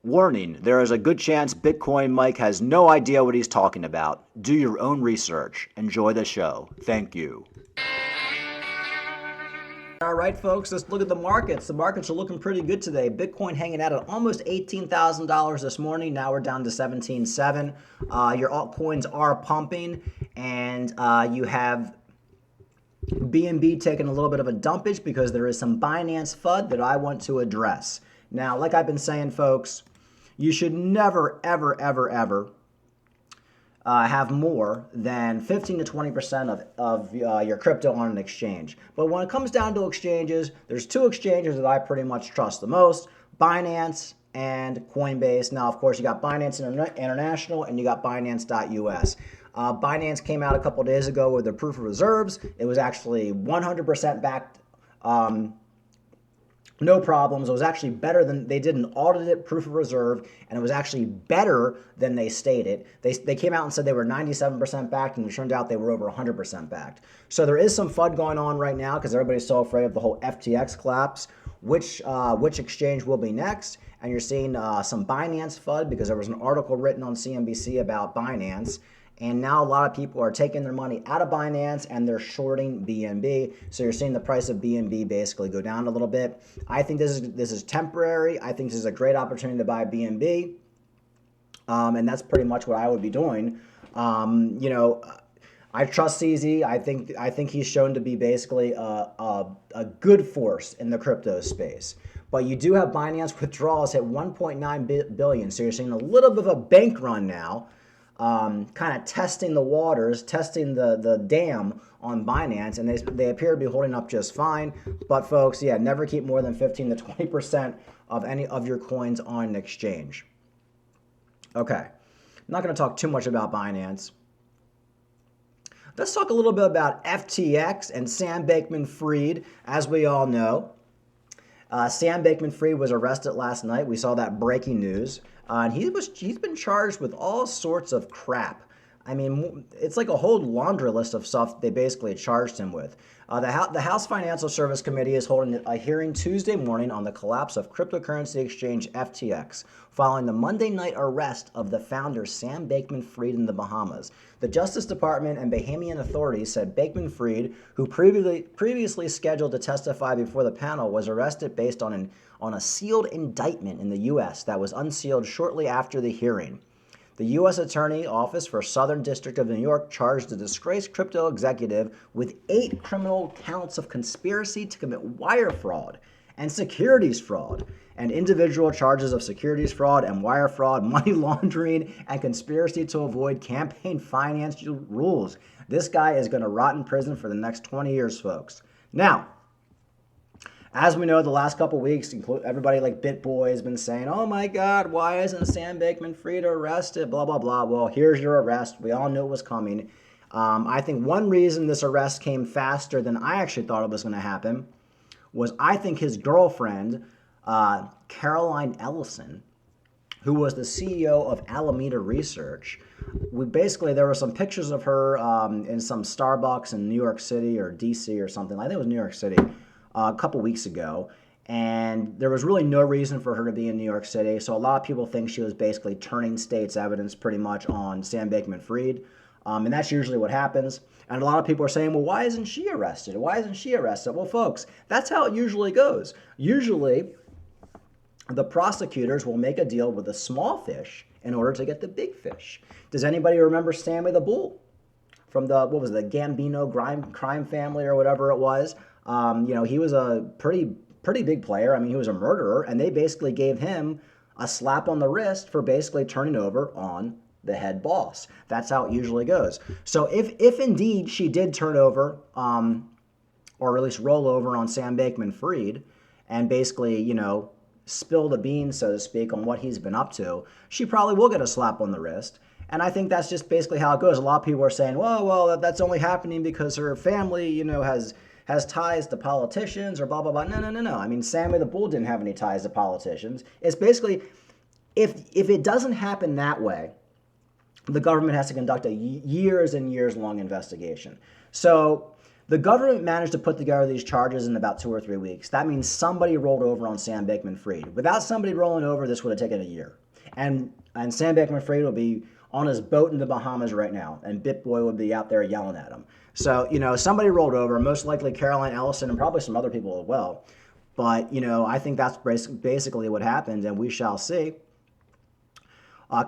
Warning, there is a good chance Bitcoin Mike has no idea what he's talking about. Do your own research. Enjoy the show. Thank you. All right, folks, let's look at the markets. The markets are looking pretty good today. Bitcoin hanging out at almost $18,000 this morning. Now we're down to $17,700. Your altcoins are pumping, and you have BNB taking a little bit of a dumpage because there is some Binance FUD that I want to address. Now, like I've been saying, folks, you should never, ever, ever, ever have more than 15 to 20% of your crypto on an exchange. But when it comes down to exchanges, there's two exchanges that I pretty much trust the most, Binance and Coinbase. Now, of course, you got Binance International and you got Binance.us. Binance came out a couple days ago with their proof of reserves. It was actually 100% backed. No problems. It was actually better than they did an audited proof of reserve, and it was actually better than they stated. They came out and said they were 97% backed, and it turned out they were over 100% backed. So there is some FUD going on right now because everybody's so afraid of the whole FTX collapse. Which exchange will be next? And you're seeing some Binance FUD because there was an article written on CNBC about Binance. And now a lot of people are taking their money out of Binance and they're shorting BNB. So you're seeing the price of BNB basically go down a little bit. I think this is temporary. I think this is a great opportunity to buy BNB. And that's pretty much what I would be doing. I trust CZ. I think he's shown to be basically a good force in the crypto space. But you do have Binance withdrawals at 1.9 billion. So you're seeing a little bit of a bank run now. Kind of testing the waters, testing the dam on Binance, and they appear to be holding up just fine. But folks, yeah, never keep more than 15 to 20% of any of your coins on an exchange. Okay, I'm not going to talk too much about Binance. Let's talk a little bit about FTX and Sam Bankman-Fried. As we all know, Sam Bankman-Fried was arrested last night. We saw that breaking news. And he's been charged with all sorts of crap. I mean, it's like a whole laundry list of stuff they basically charged him with. The House Financial Service Committee is holding a hearing Tuesday morning on the collapse of cryptocurrency exchange FTX, following the Monday night arrest of the founder Sam Bankman-Fried in the Bahamas. The Justice Department and Bahamian authorities said Bankman-Fried, who previously scheduled to testify before the panel, was arrested based on a sealed indictment in the U.S. that was unsealed shortly after the hearing. The U.S. Attorney Office for Southern District of New York charged the disgraced crypto executive with 8 criminal counts of conspiracy to commit wire fraud and securities fraud, and individual charges of securities fraud and wire fraud, money laundering, and conspiracy to avoid campaign finance rules. This guy is going to rot in prison for the next 20 years, folks. Now, as we know, the last couple of weeks, everybody like BitBoy has been saying, oh my God, why isn't Sam Bankman-Fried arrested? Blah, blah, blah. Well, here's your arrest. We all knew it was coming. I think one reason this arrest came faster than I actually thought it was going to happen was I think his girlfriend, Caroline Ellison, who was the CEO of Alameda Research, there were some pictures of her in some Starbucks in New York City or DC or something. I think it was New York City. A couple weeks ago, and there was really no reason for her to be in New York City, so a lot of people think she was basically turning state's evidence pretty much on Sam Bankman-Fried, and that's usually what happens. And a lot of people are saying, well, why isn't she arrested? Why isn't she arrested? Well, folks, that's how it usually goes. Usually, the prosecutors will make a deal with the small fish in order to get the big fish. Does anybody remember Sammy the Bull from the Gambino crime family or whatever it was? He was a pretty big player. I mean, he was a murderer, and they basically gave him a slap on the wrist for basically turning over on the head boss. That's how it usually goes. So if indeed she did turn over, or at least roll over on Sam Bankman-Fried, and basically, spill the beans, so to speak, on what he's been up to, she probably will get a slap on the wrist. And I think that's just basically how it goes. A lot of people are saying, well, that's only happening because her family, has ties to politicians or blah, blah, blah. No. I mean, Sammy the Bull didn't have any ties to politicians. It's basically, if it doesn't happen that way, the government has to conduct a years and years long investigation. So The government managed to put together these charges in about 2 or 3 weeks. That means somebody rolled over on Sam Bankman-Fried. Without somebody rolling over, this would have taken a year. And Sam Bankman-Fried will be on his boat in the Bahamas right now, and BitBoy would be out there yelling at him. So, somebody rolled over, most likely Caroline Ellison and probably some other people as well. But, I think that's basically what happened, and we shall see.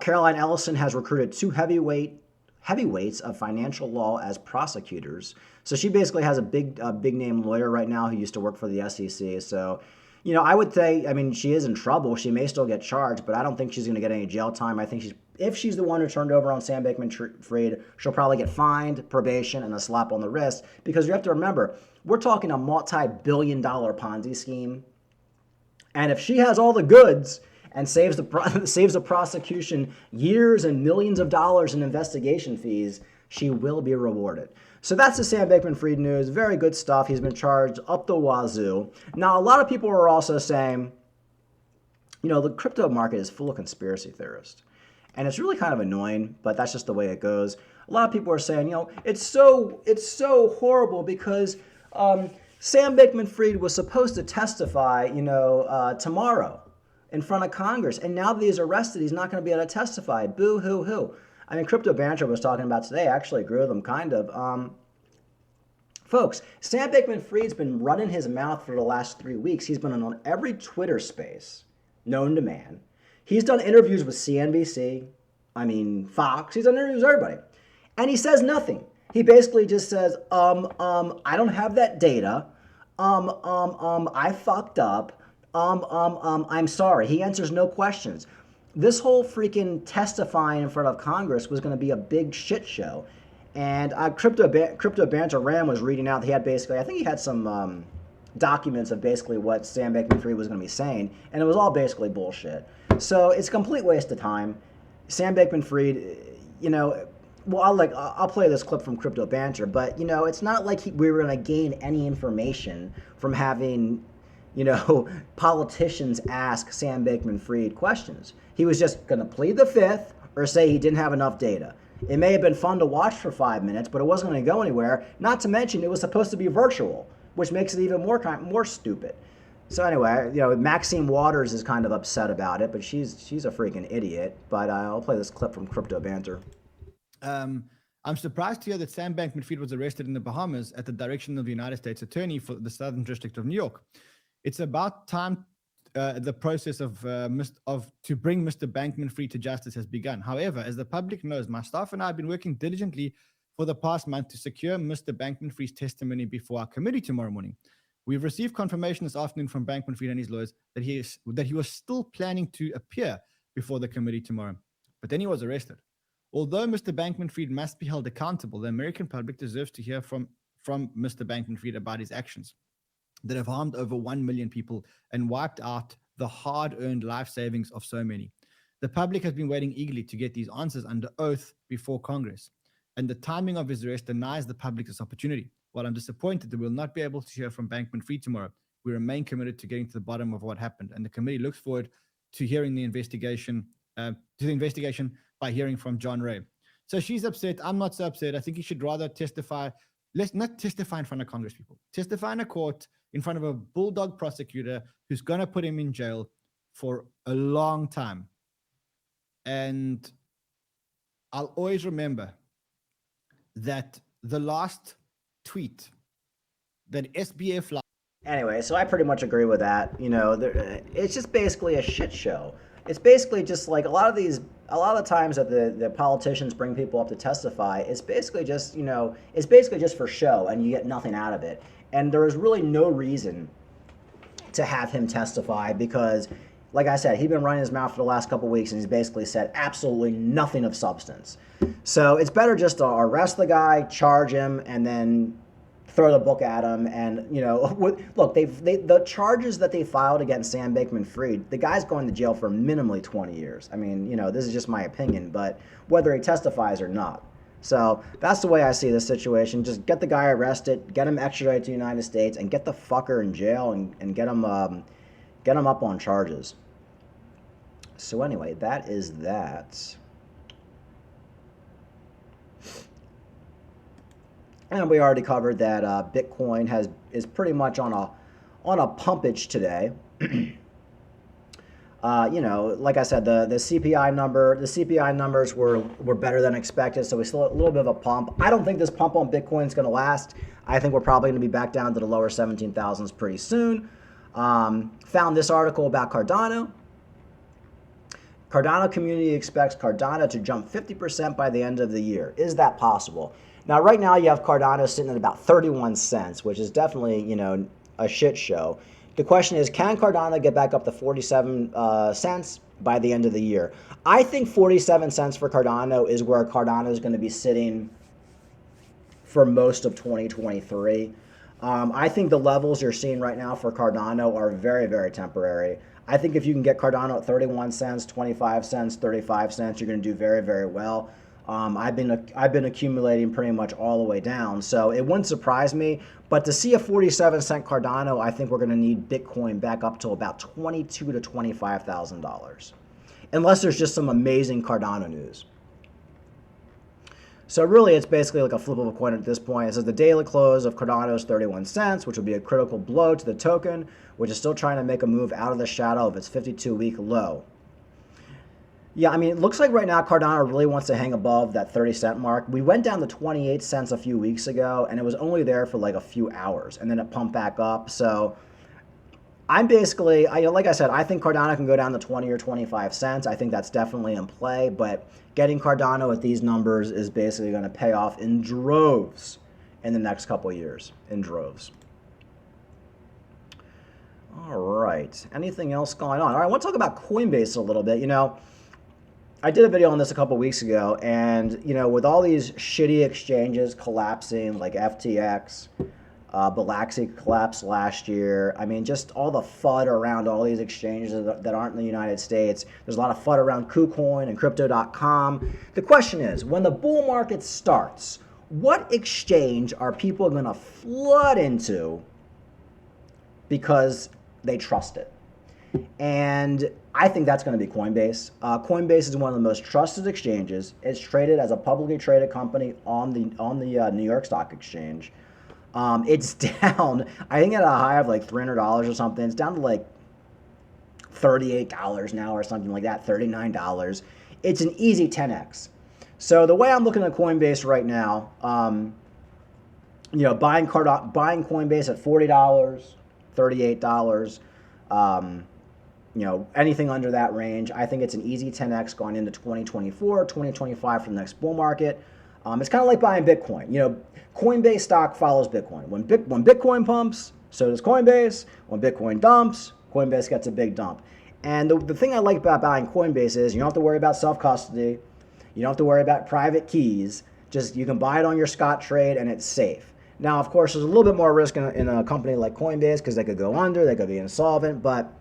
Caroline Ellison has recruited 2 heavyweights of financial law as prosecutors. So she basically has a big name lawyer right now who used to work for the SEC. So, I would say, she is in trouble. She may still get charged, but I don't think she's going to get any jail time. I think if she's the one who turned over on Sam Bankman-Fried, she'll probably get fined, probation, and a slap on the wrist. Because you have to remember, we're talking a multi-billion-dollar Ponzi scheme. And if she has all the goods and saves the prosecution years and millions of dollars in investigation fees, she will be rewarded. So that's the Sam Bankman-Fried news. Very good stuff. He's been charged up the wazoo. Now, a lot of people are also saying, the crypto market is full of conspiracy theorists. And it's really kind of annoying, but that's just the way it goes. A lot of people are saying, it's so horrible because Sam Bankman-Fried was supposed to testify, tomorrow in front of Congress. And now that he's arrested, he's not going to be able to testify. Boo hoo hoo. Crypto Banter was talking about today. I actually agree with him, kind of. Folks, Sam Bankman-Fried's been running his mouth for the last 3 weeks. He's been on every Twitter space known to man. He's done interviews with CNBC, Fox. He's done interviews with everybody. And he says nothing. He basically just says, I don't have that data. I fucked up. I'm sorry. He answers no questions. This whole freaking testifying in front of Congress was going to be a big shit show. And Crypto Banter Ram was reading out. He had basically, I think he had some documents of basically what Sam Bankman-Fried was going to be saying. And it was all basically bullshit. So it's a complete waste of time. Sam Bankman-Fried, I'll play this clip from Crypto Banter, but, it's not like we were going to gain any information from having, politicians ask Sam Bankman-Fried questions. He was just going to plead the fifth or say he didn't have enough data. It may have been fun to watch for 5 minutes, but it wasn't going to go anywhere. Not to mention it was supposed to be virtual, which makes it even more stupid. So anyway, Maxine Waters is kind of upset about it, but she's a freaking idiot. But I'll play this clip from Crypto Banter. I'm surprised to hear that Sam Bankman-Fried was arrested in the Bahamas at the direction of the United States Attorney for the Southern District of New York. It's about time the process of to bring Mr. Bankman-Fried to justice has begun. However, as the public knows, my staff and I have been working diligently for the past month to secure Mr. Bankman-Fried's testimony before our committee tomorrow morning. We've received confirmation this afternoon from Bankman-Fried and his lawyers that he was still planning to appear before the committee tomorrow, but then he was arrested. Although Mr. Bankman-Fried must be held accountable, the American public deserves to hear from Mr. Bankman-Fried about his actions that have harmed over 1 million people and wiped out the hard-earned life savings of so many. The public has been waiting eagerly to get these answers under oath before Congress, and the timing of his arrest denies the public this opportunity. While I'm disappointed that we'll not be able to hear from Bankman-Fried tomorrow, we remain committed to getting to the bottom of what happened, and the committee looks forward to hearing the investigation by hearing from John Ray. So she's upset. I'm not so upset. I think he should rather testify. Let's not testify in front of Congress people. Testify in a court in front of a bulldog prosecutor who's going to put him in jail for a long time. And I'll always remember that the last tweet that SBF... Anyway, so I pretty much agree with that. It's just basically a shit show. It's basically just like a lot of the times that the politicians bring people up to testify, it's basically just, for show and you get nothing out of it. And there is really no reason to have him testify because, like I said, he's been running his mouth for the last couple of weeks and he's basically said absolutely nothing of substance. So it's better just to arrest the guy, charge him, and then throw the book at him. And, look, the charges that they filed against Sam Bankman-Fried, the guy's going to jail for minimally 20 years. This is just my opinion, but whether he testifies or not. So that's the way I see this situation. Just get the guy arrested, get him extradited to the United States, and get the fucker in jail and get him up on charges. So anyway, that is that. And we already covered that Bitcoin is pretty much on a pumpage today. Like I said, the CPI numbers were better than expected, so we saw a little bit of a pump. I don't think this pump on Bitcoin is going to last. I think we're probably going to be back down to the lower 17,000s pretty soon. Found this article about Cardano. Cardano community expects Cardano to jump 50% by the end of the year. Is that possible? Now, right now you have Cardano sitting at about 31 cents, which is definitely, a shit show. The question is, can Cardano get back up to 47 cents by the end of the year? I think 47 cents for Cardano is where Cardano is going to be sitting for most of 2023. I think the levels you're seeing right now for Cardano are very, very temporary. I think if you can get Cardano at 31 cents, 25 cents, 35 cents, you're going to do very, very well. I've been accumulating pretty much all the way down, so it wouldn't surprise me. But to see a 47-cent Cardano, I think we're going to need Bitcoin back up to about $22,000 to $25,000, unless there's just some amazing Cardano news. So really, it's basically like a flip of a coin at this point. It says the daily close of Cardano is 31 cents, which would be a critical blow to the token, which is still trying to make a move out of the shadow of its 52-week low. Yeah, I mean, it looks like right now Cardano really wants to hang above that 30-cent mark. We went down to 28 cents a few weeks ago, and it was only there for like a few hours, and then it pumped back up. So I'm basically, like I said, I think Cardano can go down to 20 or 25 cents. I think that's definitely in play, but getting Cardano at these numbers is basically going to pay off in droves in the next couple of years, in droves. All right, anything else going on? All right, I want to talk about Coinbase a little bit. I did a video on this a couple weeks ago, and with all these shitty exchanges collapsing, like FTX, Bilaxi collapsed last year. I mean, just all the FUD around all these exchanges that aren't in the United States. There's a lot of FUD around KuCoin and Crypto.com. The question is, when the bull market starts, what exchange are people going to flood into because they trust it? And I think that's going to be Coinbase. Coinbase is one of the most trusted exchanges. It's traded as a publicly traded company on the New York Stock Exchange. It's down, I think, at a high of like $300 or something. It's down to like $38 now or something like that, $39. It's an easy 10x. So the way I'm looking at Coinbase right now, buying Coinbase at $40, $38. Anything under that range, I think it's an easy 10x going into 2024, 2025 for the next bull market. It's kind of like buying Bitcoin. Coinbase stock follows Bitcoin. When Bitcoin pumps, so does Coinbase. When Bitcoin dumps, Coinbase gets a big dump. And the thing I like about buying Coinbase is you don't have to worry about self-custody. You don't have to worry about private keys. Just you can buy it on your Scottrade and it's safe. Now, of course, there's a little bit more risk in a company like Coinbase because they could go under, they could be insolvent, but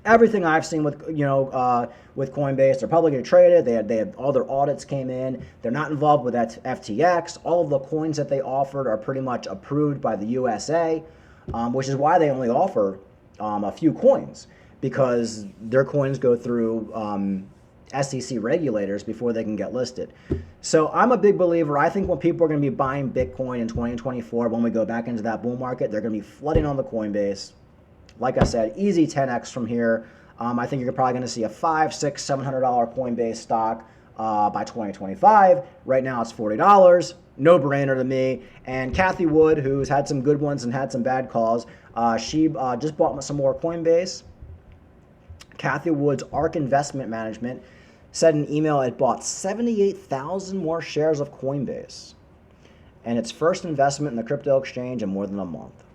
everything I've seen with Coinbase, they're publicly traded. They have all their audits came in. They're not involved with that FTX. All of the coins that they offered are pretty much approved by the USA, which is why they only offer a few coins, because their coins go through SEC regulators before they can get listed. So I'm a big believer. I think when people are going to be buying Bitcoin in 2024, when we go back into that bull market, they're going to be flooding on the Coinbase. Like I said, easy 10x from here. I think you're probably going to see a $500, $600, $700 Coinbase stock by 2025. Right now it's $40. No brainer to me. And Kathy Wood, who's had some good ones and had some bad calls, she just bought some more Coinbase. Kathy Wood's ARK Investment Management said in an email it bought 78,000 more shares of Coinbase, and its first investment in the crypto exchange in more than a month.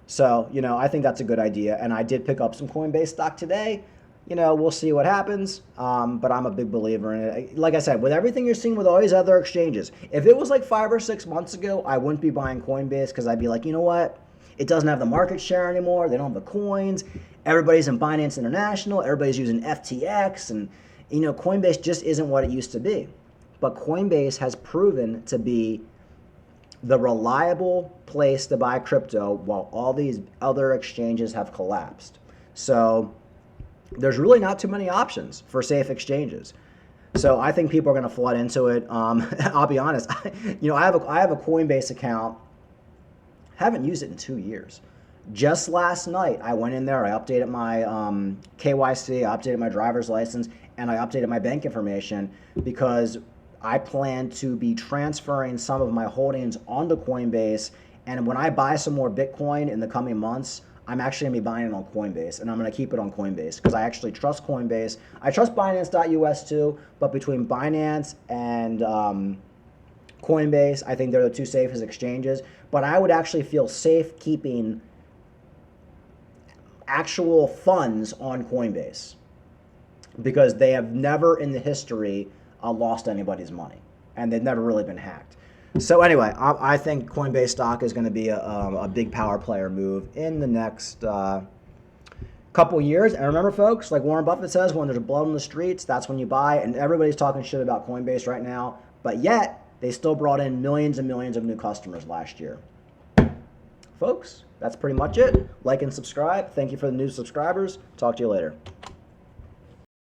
So, I think that's a good idea, and I did pick up some Coinbase stock today. We'll see what happens, but I'm a big believer in it. Like I said, with everything you're seeing with all these other exchanges, if it was like 5 or 6 months ago, I wouldn't be buying Coinbase because I'd be like, you know what? It doesn't have the market share anymore. They don't have the coins. Everybody's in Binance International. Everybody's using FTX. And, Coinbase just isn't what it used to be. But Coinbase has proven to be the reliable place to buy crypto while all these other exchanges have collapsed. So there's really not too many options for safe exchanges. So I think people are going to flood into it. I'll be honest. I have a Coinbase account. Haven't used it in 2 years. Just last night, I went in there. I updated my KYC. I updated my driver's license, and I updated my bank information because I plan to be transferring some of my holdings onto Coinbase. And when I buy some more Bitcoin in the coming months, I'm actually going to be buying it on Coinbase, and I'm going to keep it on Coinbase because I actually trust Coinbase. I trust Binance.us too, but between Binance and Coinbase, I think they're the two safest exchanges. But I would actually feel safe keeping actual funds on Coinbase because they have never in the history lost anybody's money, and they've never really been hacked. So anyway, I think Coinbase stock is going to be a big power player move in the next couple years. And remember, folks, like Warren Buffett says, when there's blood on the streets, that's when you buy. And everybody's talking shit about Coinbase right now, but yet they still brought in millions and millions of new customers last year. Folks, that's pretty much it. Like and subscribe. Thank you for the new subscribers. Talk to you later.